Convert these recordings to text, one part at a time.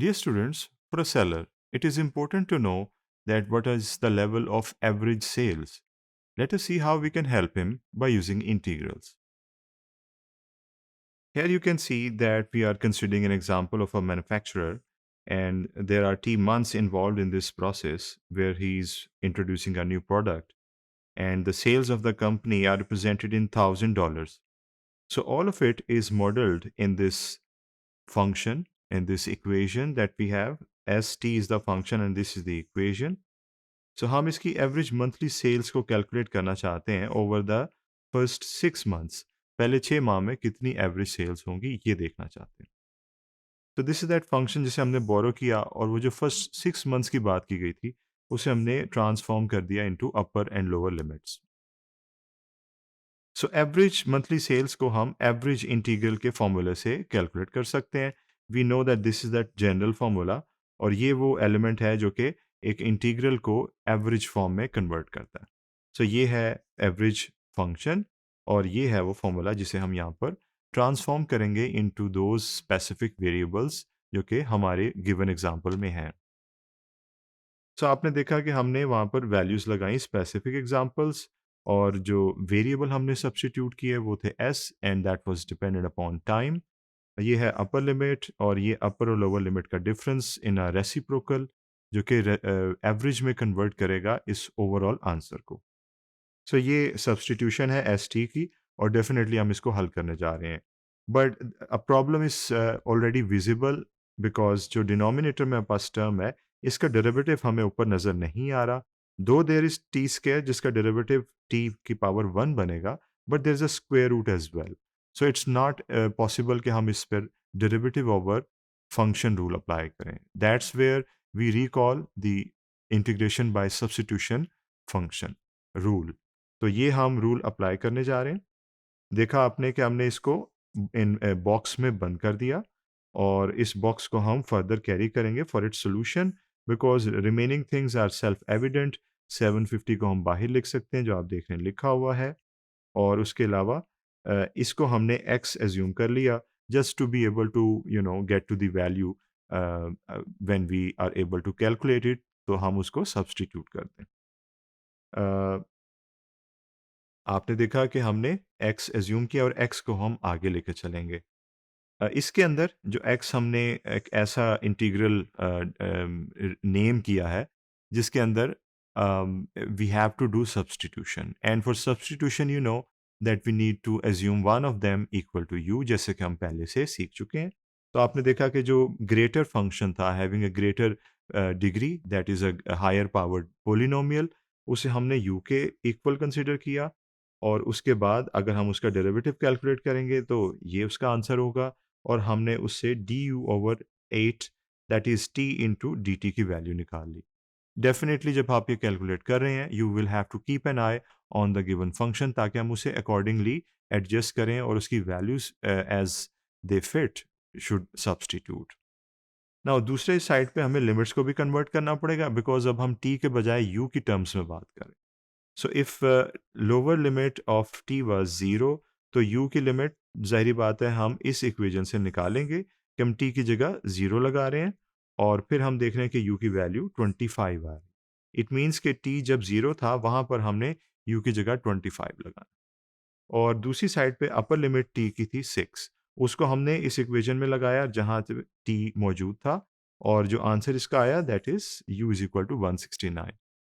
Dear students, for a seller, it is important to know that what is the level of average sales. Let us see how we can help him by using integrals. Here you can see that we are considering an example of a manufacturer, and there are T months involved in this process where he's introducing a new product, and the sales of the company are represented in $1,000. So all of it is modeled in this function, in this equation that we have. ST is the function and this is the equation. So हम इसकी average monthly sales को calculate करना चाहते हैं over the first 6 months, पहले 6 माह में कितनी एवरेज सेल्स होंगी ये देखना चाहते हैं. तो दिस इज दैट फंक्शन जिसे हमने बोरो किया और वो जो फर्स्ट 6 मंथ्स की बात की गई थी उसे हमने ट्रांसफॉर्म कर दिया into upper and lower limits. So average monthly sales को हम एवरेज इंटीग्रल के फॉर्मूले से कैलकुलेट कर सकते हैं. We know that this is that general formula और ये वो एलिमेंट है जो कि एक इंटीग्रल को एवरेज फॉर्म में कन्वर्ट करता है. सो ये है एवरेज फंक्शन और ये है वो फॉर्मूला जिसे हम यहाँ पर ट्रांसफॉर्म करेंगे इनटू दोज स्पेसिफिक वेरिएबल्स जो कि हमारे गिवन एग्जांपल में हैं. सो आपने देखा कि हमने वहाँ पर वैल्यूज़ लगाई स्पेसिफिक एग्जांपल्स और जो वेरिएबल हमने सब्स्टिट्यूट किए वो थे S and that was dependent upon time. ये है अपर लिमिट और ये अपर और लोअर लिमिट का डिफरेंस इन अ रेसिप्रोकल जो कि एवरेज में कन्वर्ट करेगा इस ओवरऑल आंसर को. सो ये सब्स्टिट्यूशन है एस टी की और डेफिनेटली हम इसको हल करने जा रहे हैं. But a problem is already visible because जो डिनोमिनेटर में पास टर्म है इसका डेरिवेटिव हमें ऊपर नज़र नहीं आ रहा. दो देर इज टी स्केयर जिसका डेरिवेटिव टी की पावर 1 बनेगा but there is a square root as well. So it's not possible कि हम इस पर derivative over function rule apply करें. That's where we recall the integration by substitution function rule. तो ये हम रूल अप्लाई करने जा रहे हैं. देखा आपने कि हमने इसको इन बॉक्स में बंद कर दिया और इस बॉक्स को हम फर्दर कैरी करेंगे for its solution because remaining things are self evident. 750 को हम बाहर लिख सकते हैं जो आप देख रहे हैं लिखा हुआ है और उसके अलावा इसको हमने x एज्यूम कर लिया just to be able to get to the value when we are able to calculate it. तो हम उसको सब्स्टिट्यूट करते हैं. आपने देखा कि हमने x एज्यूम किया और x को हम आगे लेके चलेंगे. इसके अंदर जो x हमने एक ऐसा इंटीग्रल नेम किया है जिसके अंदर we have to do substitution and for substitution you know that we need to assume one of them equal to u जैसे कि हम पहले से सीख चुके हैं. तो आपने देखा कि जो ग्रेटर फंक्शन था having a greater degree that is a higher powered polynomial उसे हमने u के इक्वल कंसिडर किया और उसके बाद अगर हम उसका डेरिवेटिव कैलकुलेट करेंगे तो ये उसका आंसर होगा और हमने उससे D you over 8 that is T into D T की वैल्यू निकाल ली. डेफिनेटली जब आप ये कैलकुलेट कर रहे हैं you will have to keep an eye on the given function ताकि हम उसे अकॉर्डिंगली एडजस्ट करें और उसकी values as they fit should substitute. Now दूसरे साइड पे हमें लिमिट्स को भी कन्वर्ट करना पड़ेगा बिकॉज अब हम टी के बजाय यू की टर्म्स में बात करें. So if lower limit of tea was 0 तो u की लिमिट ज़ाहिर बात है हम इस इक्वेशन से निकालेंगे कि हम t की जगह 0 लगा रहे हैं और फिर हम देख रहे हैं कि u की वैल्यू 25 आ रही. इट मीन्स कि t जब 0 था वहाँ पर हमने u की जगह 25 लगाना और दूसरी साइड पे अपर लिमिट t की थी 6 उसको हमने इस इक्वेशन में लगाया जहाँ t मौजूद था और जो आंसर इसका आया that is u is equal to 169.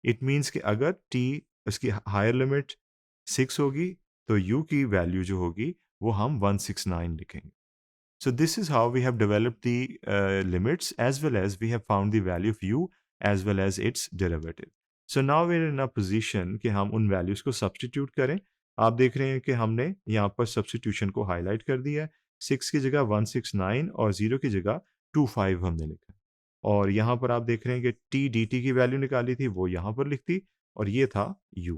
It means कि अगर t इसकी हायर लिमिट 6 होगी तो u की वैल्यू जो होगी वो हम 169 लिखेंगे. So this is how we have developed the limits as well as we have found the value of u as well as its derivative. So now we're in a position कि हम उन values को substitute करें. आप देख रहे हैं कि हमने यहाँ पर substitution को highlight कर दिया है. 6 की जगह 169 और 0 की जगह 25 हमने लिखा. और यहाँ पर आप देख रहे हैं कि t dt की वैल्यू निकाली थी वो यहाँ पर लिखती और ये था u.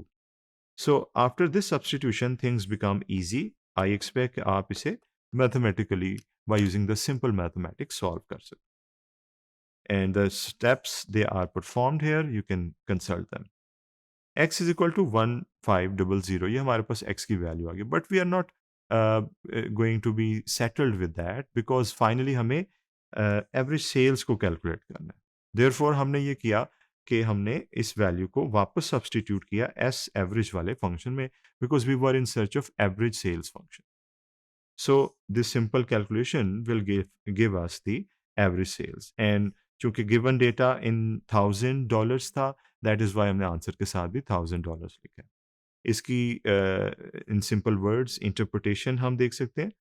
So after this substitution things become easy. I expect कि आप इसे mathematically by using the simple mathematics solve कर सकते. And the steps they are performed here you can consult them. X is equal to 1500 ये हमारे पास x की value आ गई but we are not going to be settled with that because finally हमें average sales को calculate करना है। Therefore हमने ये किया कि हमने इस वैल्यू को वापस सब्स्टिट्यूट किया एस एवरेज वाले फंक्शन में, because we were in search of average sales function. So this simple calculation will give us the average sales. And चूंकि given data in $1000 था, that is why हमने answer के साथ भी $1000 लिखा है। इसकी in simple words interpretation हम देख सकते हैं।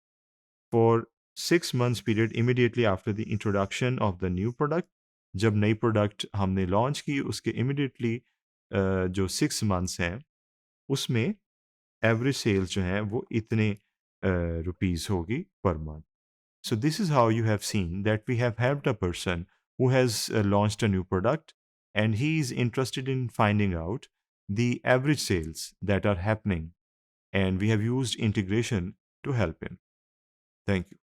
For 6 months period immediately after the introduction of the new product, जब नई प्रोडक्ट हमने लॉन्च की उसके इमिडिएटली जो 6 months हैं उसमें एवरेज सेल्स जो हैं वो इतने रुपीस होगी per month. So this is how you have seen that we have helped a person who has launched a new product and he is interested in finding out the average sales that are happening, and we have used integration to help him. Thank you.